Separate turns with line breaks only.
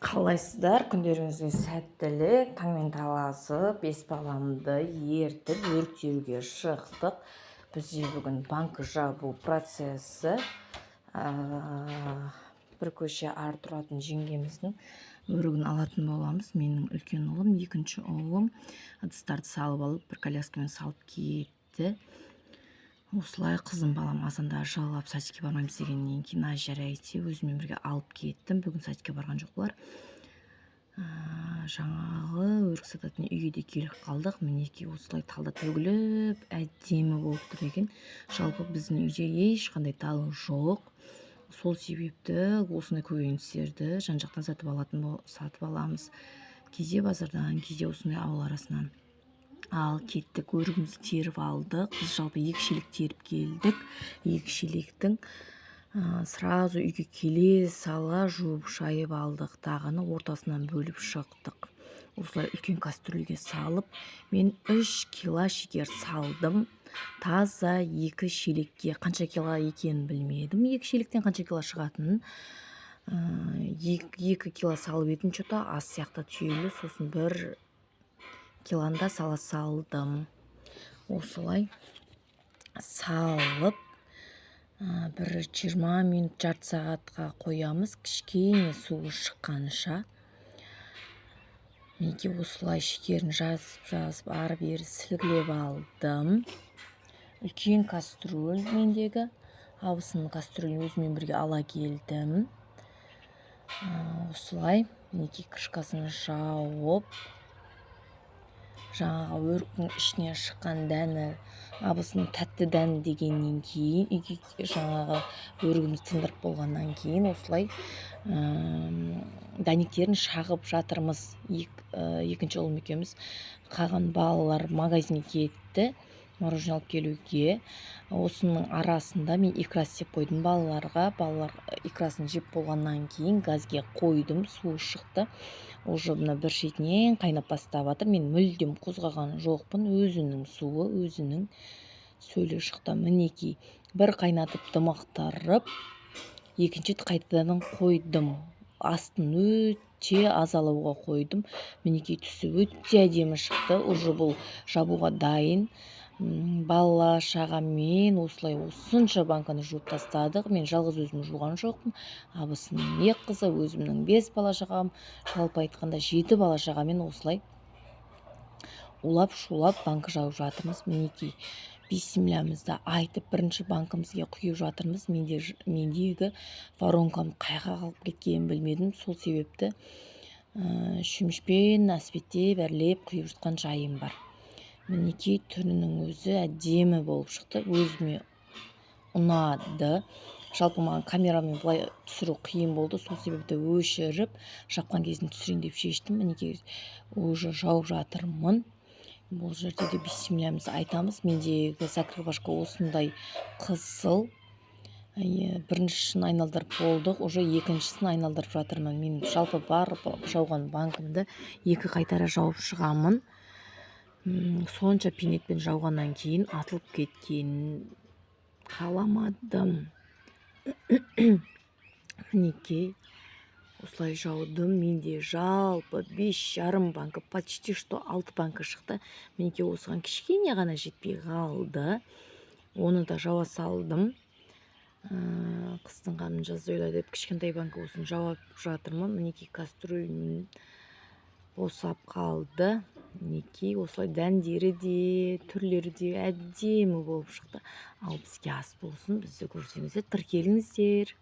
Қалайсыздар? Күндеріңізге сәттілік, таңмен таласып, бес баламды ертіп, өрік теруге шықтық. Бізде бүгін банкі жабу процесі. Бір көше ары тұратын жеңгеміздің өрігін алатын боламыз. Менің үлкен ұлым, екінші ұлым ыдыстарды салып алып, бір коляскамен салып кетті. Осылай қызым балам азанда жалап садикке бармаймыз дегеннен кейін жарайды өзімен бірге алып кеттім. Бүгін садикке барған жоқ бұлар. Жаңағы өрік сататын үйге де келіп қалдық. Мінекей осылай талда төгіліп әдемі болып тұр екен. Жалпы біздің үйде ешқандай тал жоқ. Сол себепті осындай көкөністерді жан-жақтан сатып аламыз. Кейде базардан, кейде осындай ауыл арасынан. Ал кеттік, өрігімізді теріп алдық. Біз жалпы 2 шелек теріп келдік. 2 шелектің сразу үйге келе сала жуып шайып алдық. Тағыны ортасынан бөліп шықтық. Осылай үлкен кастрюльге салып, мен 3 кило шекер салдым. Таза 2 шелекке қанша кило екенін білмедім. 2 шелектен қанша кило шығатынын. 2 кило салып едім, что-то аз сияқты түйелі, сосын 1 килоны сала салдым. Осылай салып, бір 20 минут, жарты сағатқа қоямыз, кішкене суы шыққанша. Менде осылай шекерін жазып ары-бері сілгілеп алдым. Үлкен кастрюль мендегі. Абысының кастрюлін өзімен бірге ала келдім. Осылай менде крышкасын жауып, жаңағы өріктің ішінен шыққан дәні, абысының тәтті дәні дегеннен кейін, үйге жаңағы өрігіміз тындырып болғаннан кейін осылай дәнектерін шағып жатырмыз. Екінші ұлым екеуміз. Қалған балалар магазинге кетті мороженое алып келуге. Осының арасында мен икра істеп қойдым балаларға. Балалар икрасын жеп болғаннан кейін газге қойдым, суы шықты. Уже мына бір шетінен қайнап бастап жатыр. Мен мүлдем қозғаған жоқпын. Өзінің суы, өзінің сөлі шықты. Мінекей бір қайнатып дымақтарып, екінші қайтадан қойдым. Астын өте аз алуға қойдым. Мінекей түсі өте әдемі шықты. Уже бұл жабуға дайын. Бала шағамен осылай осынша банканы жуып тастадық. Мен жалғыз өзім жуған жоқпын. Абысының 2 қызы, өзімнің 5 бала шағам, жалпы айтқанда 7 бала шағамен осылай улап-шулап банкі жауып жатырмыз. Мінекей бисмиллямызды айтып бірінші банкымызге құйып жатырмыз. Мендегі воронкам қайға қалып кеткенін білмедім. Сол себепті шөмішпен әспеттеп әрлеп құйып жатқан жайым бар. Мінекей түрінің өзі әдемі болып шықты. Өзіме ұнады. Жалпы маған камерамен бұлай түсіру қиын болды. Сол себепті өшіріп, жапқан кезін түсірейін деп шештім. Мінекей уже жауып жатырмын. Бұл жерде де бисмиллямызды айтамыз. Мендегі закрывашка осындай қызыл. Біріншісін айналдырып болдық, уже екіншісін айналдырып жатырмын. Мен жалпы бар жауған банкымды 2 қайтара жауып шығамын. Сонша пинетпен жауғаннан кейін атылып кеткенін қаламадым. Мінекей осылай жаудым. Менде жалпы 5,5 банка, почти что 6 банка шықты. Мінекей осыған кішкене ғана жетпей қалды. Оны да жауа салдым. Қыстың қамын жазда ойла деп кішкентай банка осын жауап жатырмын. Мінекей кастрюльмен босап қалды. Мінекей осылай дәндері де, түрлері де әдемі болып шықты. Ал бізге ас болсын, бізді көрсеңіздер, тіркеліңіздер.